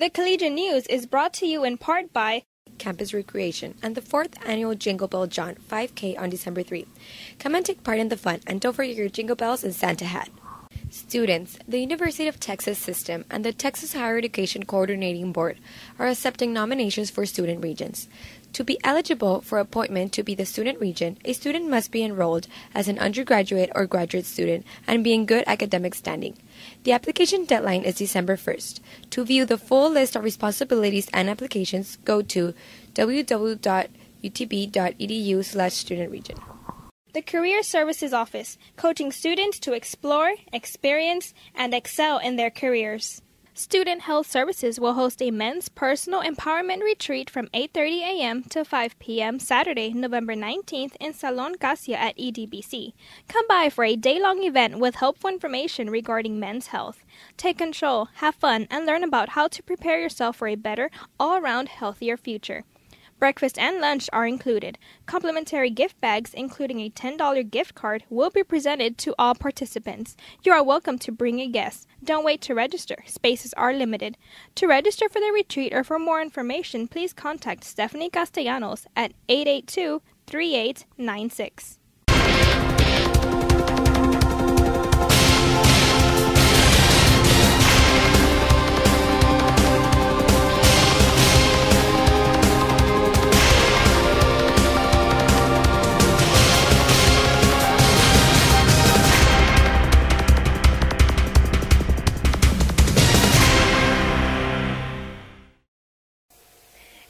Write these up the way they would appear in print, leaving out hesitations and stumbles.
The Collegian News is brought to you in part by Campus Recreation and the 4th Annual Jingle Bell Jaunt 5K on December 3. Come and take part in the fun and don't forget your jingle bells and Santa hat. Students, the University of Texas System and the Texas Higher Education Coordinating Board are accepting nominations for student regions. To be eligible for appointment to be the student region, a student must be enrolled as an undergraduate or graduate student and be in good academic standing. The application deadline is December 1st. To view the full list of responsibilities and applications, go to www.utb.edu/studentregion. the Career Services Office, coaching students to explore, experience, and excel in their careers. Student Health Services will host a men's personal empowerment retreat from 8:30 a.m. to 5 p.m. Saturday, November 19th in Salon Casia at EDBC. Come by for a day-long event with helpful information regarding men's health. Take control, have fun, and learn about how to prepare yourself for a better, all-around healthier future. Breakfast and lunch are included. Complimentary gift bags, including a $10 gift card, will be presented to all participants. You are welcome to bring a guest. Don't wait to register. Spaces are limited. To register for the retreat or for more information, please contact Stephanie Castellanos at 882-3896.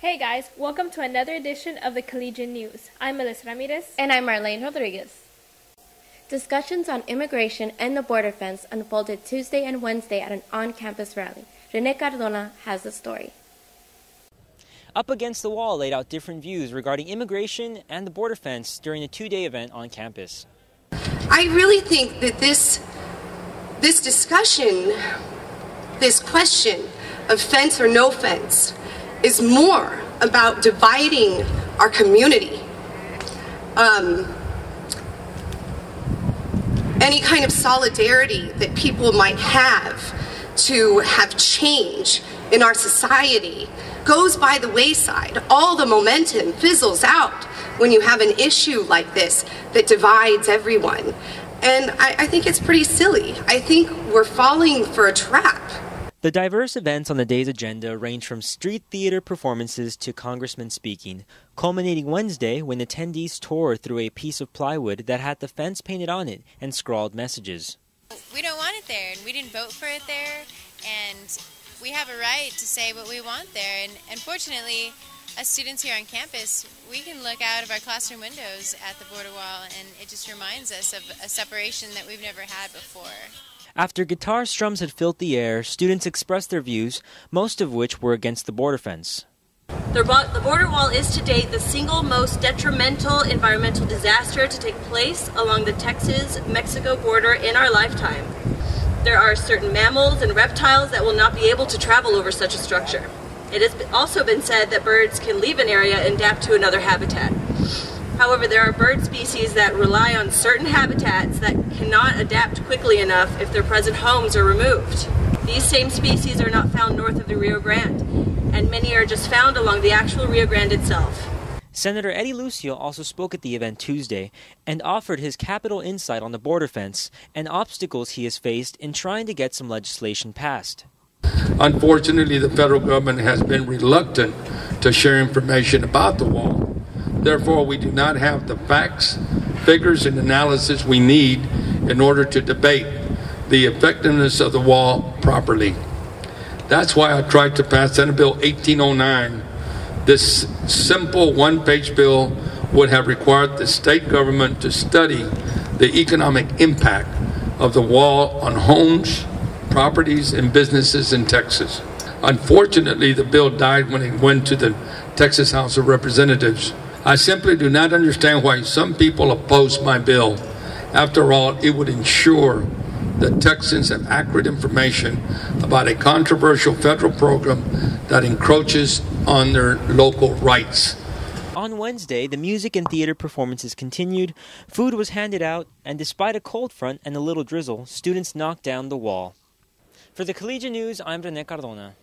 Hey guys, welcome to another edition of the Collegian News. I'm Melissa Ramirez. And I'm Marlene Rodriguez. Discussions on immigration and the border fence unfolded Tuesday and Wednesday at an on-campus rally. Rene Cardona has the story. Up Against the Wall laid out different views regarding immigration and the border fence during a two-day event on campus. I really think that this discussion, this question of fence or no fence, is more about dividing our community. Any kind of solidarity that people might have to have change in our society goes by the wayside. All the momentum fizzles out when you have an issue like this that divides everyone. And I think it's pretty silly. I think we're falling for a trap. The diverse events on the day's agenda range from street theater performances to congressmen speaking, culminating Wednesday when attendees tore through a piece of plywood that had the fence painted on it and scrawled messages. We don't want it there, and we didn't vote for it there, and we have a right to say what we want there. And fortunately, as students here on campus, we can look out of our classroom windows at the border wall, and it just reminds us of a separation that we've never had before. After guitar strums had filled the air, students expressed their views, most of which were against the border fence. The border wall is to date the single most detrimental environmental disaster to take place along the Texas-Mexico border in our lifetime. There are certain mammals and reptiles that will not be able to travel over such a structure. It has also been said that birds can leave an area and adapt to another habitat. However, there are bird species that rely on certain habitats that cannot adapt quickly enough if their present homes are removed. These same species are not found north of the Rio Grande, and many are just found along the actual Rio Grande itself. Senator Eddie Lucio also spoke at the event Tuesday and offered his capital insight on the border fence and obstacles he has faced in trying to get some legislation passed. Unfortunately, the federal government has been reluctant to share information about the wall. Therefore, we do not have the facts, figures, and analysis we need in order to debate the effectiveness of the wall properly. That's why I tried to pass Senate Bill 1809. This simple one-page bill would have required the state government to study the economic impact of the wall on homes, properties, and businesses in Texas. Unfortunately, the bill died when it went to the Texas House of Representatives. I simply do not understand why some people oppose my bill. After all, it would ensure that Texans have accurate information about a controversial federal program that encroaches on their local rights. On Wednesday, the music and theater performances continued, food was handed out, and despite a cold front and a little drizzle, students knocked down the wall. For the Collegian News, I'm Rene Cardona.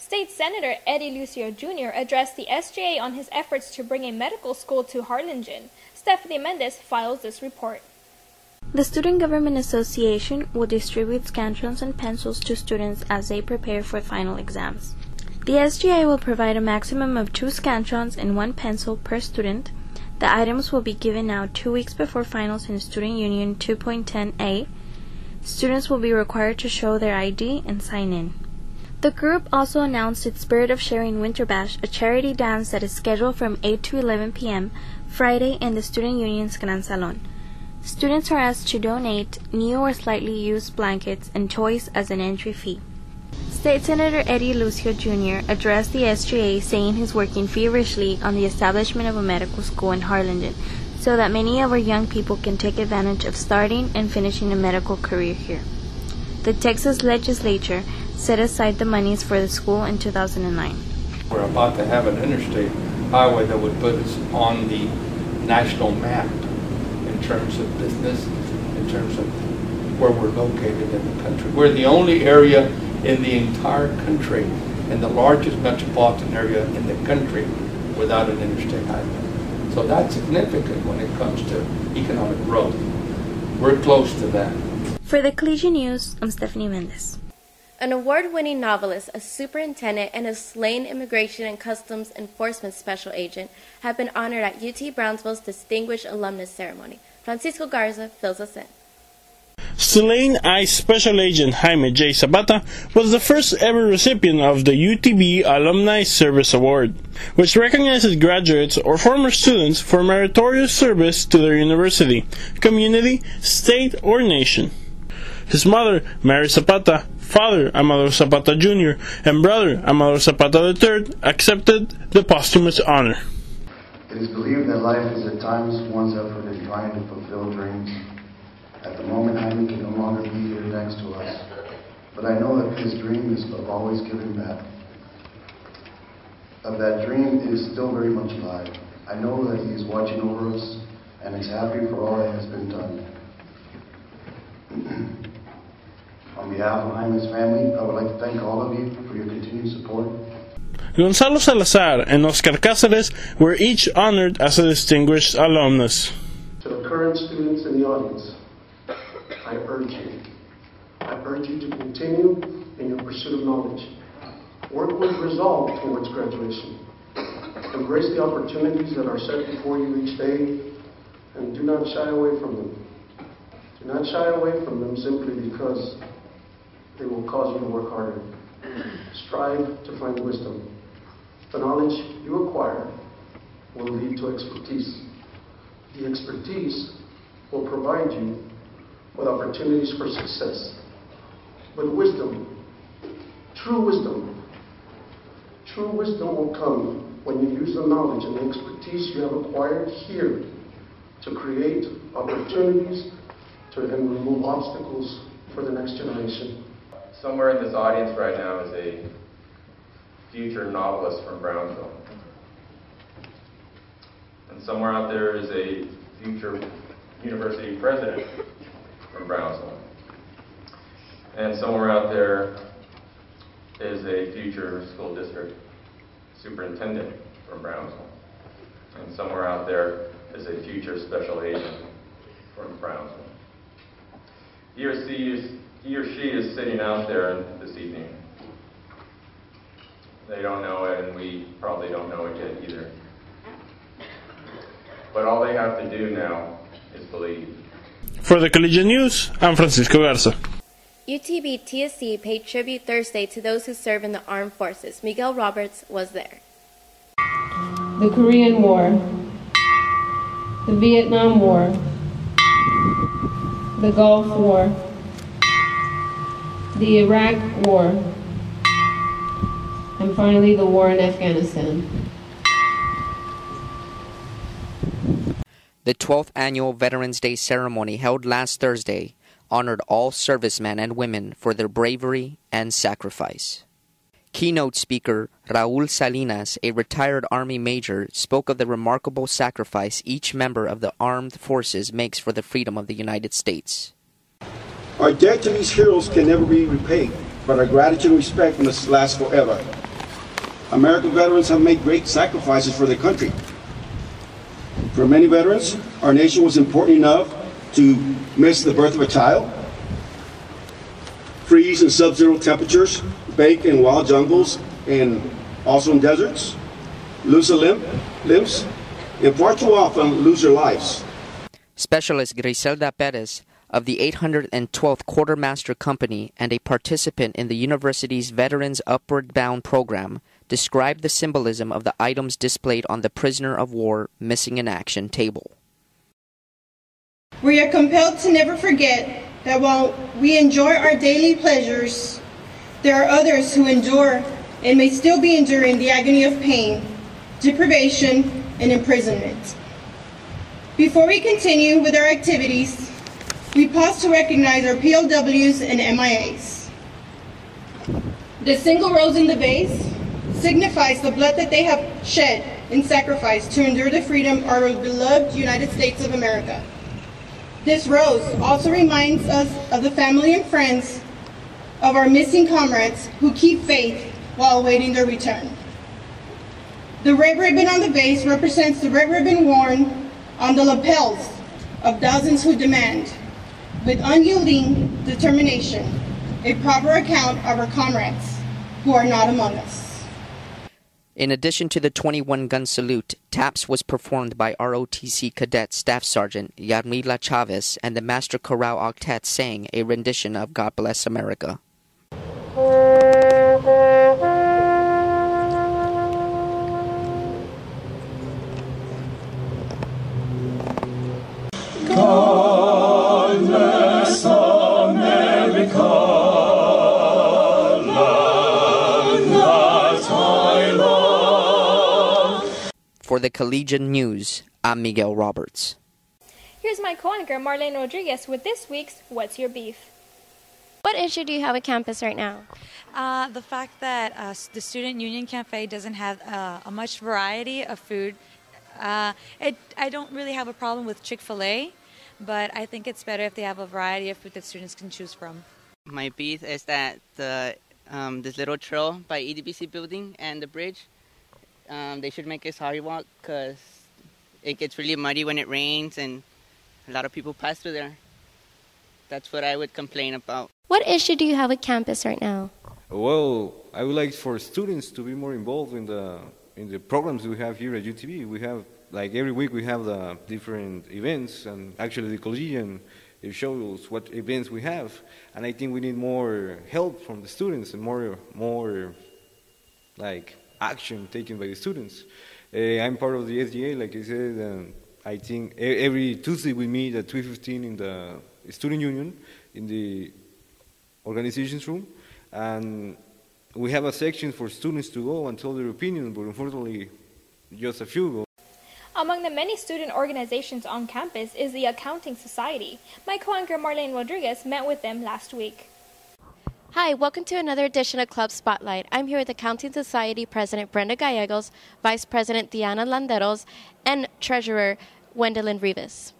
State Senator Eddie Lucio Jr. addressed the SJA on his efforts to bring a medical school to Harlingen. Stephanie Mendez files this report. The Student Government Association will distribute scantrons and pencils to students as they prepare for final exams. The SGA will provide a maximum of 2 scantrons and 1 pencil per student. The items will be given out 2 weeks before finals in Student Union 2.10a. Students will be required to show their ID and sign in. The group also announced its Spirit of Sharing Winter Bash, a charity dance that is scheduled from 8 to 11 p.m. Friday in the Student Union's Gran Salon. Students are asked to donate new or slightly used blankets and toys as an entry fee. State Senator Eddie Lucio Jr. addressed the SGA, saying he's working feverishly on the establishment of a medical school in Harlingen so that many of our young people can take advantage of starting and finishing a medical career here. The Texas legislature set aside the monies for the school in 2009. We're about to have an interstate highway that would put us on the national map in terms of business, in terms of where we're located in the country. We're the only area in the entire country, and the largest metropolitan area in the country, without an interstate highway. So that's significant when it comes to economic growth. We're close to that. For the Collegian News, I'm Stephanie Mendez. An award-winning novelist, a superintendent, and a slain Immigration and Customs Enforcement Special Agent have been honored at UT Brownsville's Distinguished Alumnus Ceremony. Francisco Garza fills us in. Slain ICE Special Agent Jaime J. Zapata was the first ever recipient of the UTB Alumni Service Award, which recognizes graduates or former students for meritorious service to their university, community, state, or nation. His mother, Mary Zapata, father, Amador Zapata Jr., and brother, Amador Zapata III, accepted the posthumous honor. It is believed that life is at times one's effort in trying to fulfill dreams. At the moment, Jaime can no longer be here next to us, but I know that his dream is of always giving back. Of that dream, it is still very much alive. I know that he is watching over us and is happy for all that has been done. On behalf of Jaime's family, I would like to thank all of you for your continued support. Gonzalo Salazar and Oscar Cáceres were each honored as a distinguished alumnus. To the current students in the audience, I urge you to continue in your pursuit of knowledge. Work with resolve towards graduation. Embrace the opportunities that are set before you each day, and do not shy away from them. Do not shy away from them simply because they will cause you to work harder. Strive to find wisdom. The knowledge you acquire will lead to expertise. The expertise will provide you with opportunities for success. But wisdom, true wisdom will come when you use the knowledge and the expertise you have acquired here to create opportunities and remove obstacles for the next generation. Somewhere in this audience right now is a future novelist from Brownsville. And somewhere out there is a future university president from Brownsville. And somewhere out there is a future school district superintendent from Brownsville. And somewhere out there is a future special agent from Brownsville. He or she is sitting out there this evening. They don't know it, and we probably don't know it yet either. But all they have to do now is believe. For the Collegian News, I'm Francisco Garza. UTB TSC paid tribute Thursday to those who serve in the armed forces. Miguel Roberts was there. The Korean War, the Vietnam War, the Gulf War, the Iraq War, and finally the war in Afghanistan. The 12th annual Veterans Day ceremony held last Thursday honored all servicemen and women for their bravery and sacrifice. Keynote speaker Raul Salinas, a retired Army major, spoke of the remarkable sacrifice each member of the armed forces makes for the freedom of the United States. Our debt to these heroes can never be repaid, but our gratitude and respect must last forever. American veterans have made great sacrifices for their country. For many veterans, our nation was important enough to miss the birth of a child, freeze in sub-zero temperatures, bake in wild jungles, and also in deserts, lose limbs, and far too often lose their lives. Specialist Griselda Perez of the 812th Quartermaster Company and a participant in the university's Veterans Upward Bound program described the symbolism of the items displayed on the Prisoner of War Missing in Action table. We are compelled to never forget that while we enjoy our daily pleasures, there are others who endure and may still be enduring the agony of pain, deprivation, and imprisonment. Before we continue with our activities, we pause to recognize our POWs and MIAs. The single rose in the vase signifies the blood that they have shed in sacrifice to endure the freedom of our beloved United States of America. This rose also reminds us of the family and friends of our missing comrades who keep faith while awaiting their return. The red ribbon on the vase represents the red ribbon worn on the lapels of thousands who demand, with unyielding determination, a proper account of our comrades who are not among us. In addition to the 21-gun salute, taps was performed by ROTC Cadet Staff Sergeant Yarmila Chavez, and the Master Chorale Octet sang a rendition of God Bless America. God bless America, land that I love. For the Collegian News, I'm Miguel Roberts. Here's my co-anchor Marlene Rodriguez with this week's What's Your Beef? What issue do you have at campus right now? The fact that the Student Union Cafe doesn't have a much variety of food. I don't really have a problem with Chick-fil-A, but I think it's better if they have a variety of food that students can choose from. My beef is that this little trail by EDBC building and the bridge, they should make a sidewalk because it gets really muddy when it rains and a lot of people pass through there. That's what I would complain about. What issue do you have at campus right now? Well, I would like for students to be more involved in the programs we have here at UTB. We have, like every week we have the different events, and actually the Collegian, it shows what events we have. And I think we need more help from the students and more like action taken by the students. I'm part of the SGA, like I said, and I think every Tuesday we meet at 3:15 in the Student Union in the organizations room, and we have a section for students to go and tell their opinion, but unfortunately just a few go. Among the many student organizations on campus is the Accounting Society. My co-anchor Marlene Rodriguez met with them last week. Hi, welcome to another edition of Club Spotlight. I'm here with Accounting Society President Brenda Gallegos, Vice President Diana Landeros, and Treasurer Gwendolyn Rivas.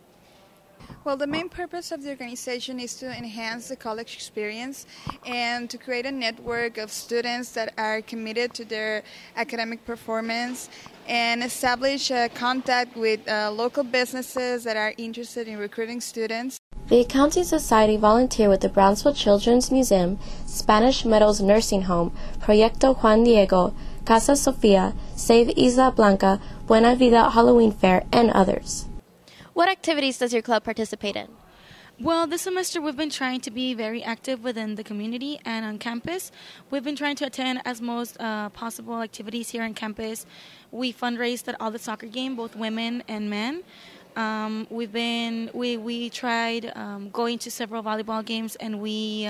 Well, the main purpose of the organization is to enhance the college experience and to create a network of students that are committed to their academic performance and establish a contact with local businesses that are interested in recruiting students. The Accounting Society volunteer with the Brownsville Children's Museum, Spanish Meadows Nursing Home, Proyecto Juan Diego, Casa Sofia, Save Isla Blanca, Buena Vida Halloween Fair, and others. What activities does your club participate in? Well, this semester we've been trying to be very active within the community and on campus. We've been trying to attend as most possible activities here on campus. We fundraised at all the soccer games, both women and men. We tried going to several volleyball games, and we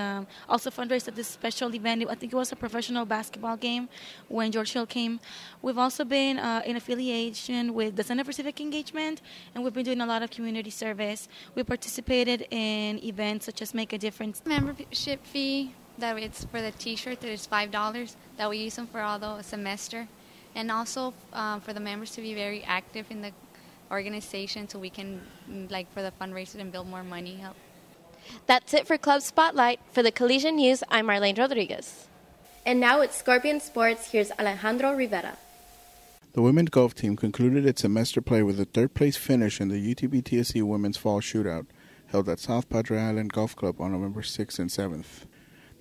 also fundraised at this special event. I think it was a professional basketball game when George Hill came. We've also been in affiliation with the Center for Civic Engagement, and we've been doing a lot of community service. We participated in events such as Make a Difference. Membership fee, that it's for the t-shirt, that is $5, that we use them for all the semester. And also for the members to be very active in the organization so we can, for the fundraisers and build more money. That's it for Club Spotlight. For the Collegian News, I'm Marlene Rodriguez. And now with Scorpion Sports, here's Alejandro Rivera. The women's golf team concluded its semester play with a third-place finish in the UTB TSC Women's Fall Shootout, held at South Padre Island Golf Club on November 6th and 7th.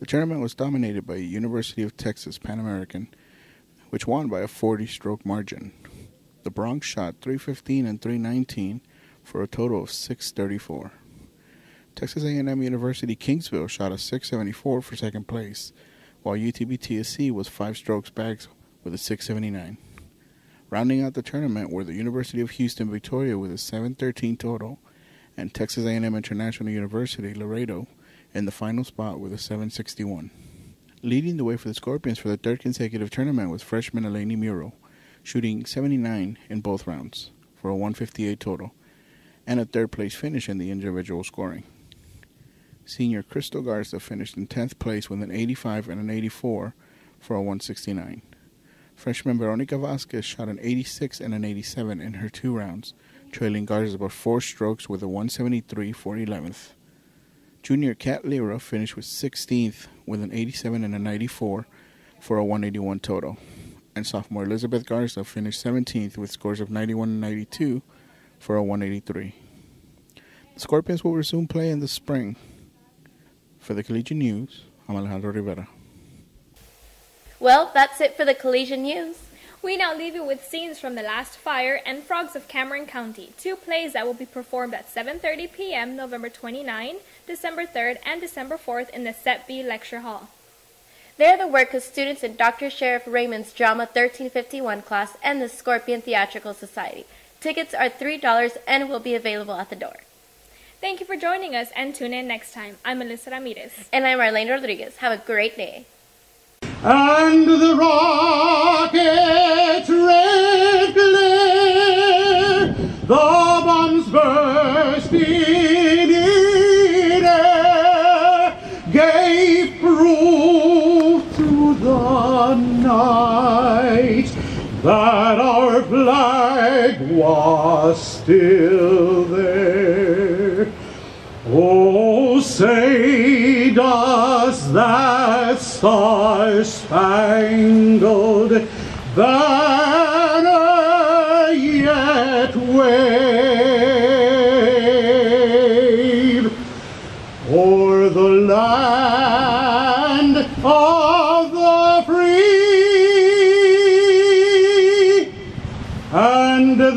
The tournament was dominated by University of Texas Pan American, which won by a 40-stroke margin. The Bronx shot .315 and .319 for a total of .634. Texas A&M University Kingsville shot a .674 for second place, while UTB TSC was 5 strokes back with a .679. Rounding out the tournament were the University of Houston Victoria with a .713 total, and Texas A&M International University Laredo in the final spot with a .761. Leading the way for the Scorpions for the third consecutive tournament was freshman Eleni Muro, shooting 79 in both rounds for a .158 total, and a third-place finish in the individual scoring. Senior Crystal Garza finished in 10th place with an 85 and an 84 for a .169. Freshman Veronica Vasquez shot an 86 and an 87 in her 2 rounds, trailing Garza by 4 strokes with a .173 for 11th. Junior Kat Lira finished with 16th with an 87 and a 94 for a .181 total, and sophomore Elizabeth Garza finished 17th with scores of 91 and 92 for a .183. The Scorpions will resume play in the spring. For the Collegian News, I'm Alejandro Rivera. Well, that's it for the Collegian News. We now leave you with scenes from The Last Fire and Frogs of Cameron County, 2 plays that will be performed at 7:30 p.m. November 29, December 3rd, and December 4th in the Set B Lecture Hall. They're the work of students in Dr. Sheriff Raymond's Drama 1351 class and the Scorpion Theatrical Society. Tickets are $3 and will be available at the door. Thank you for joining us, and tune in next time. I'm Melissa Ramirez. And I'm Marlene Rodriguez. Have a great day. And the rocket's red glare, the bombs bursting in air, gave proof to the night that our flag was still there. Oh, say does that star-spangled banner yet wave o'er the land of the free and the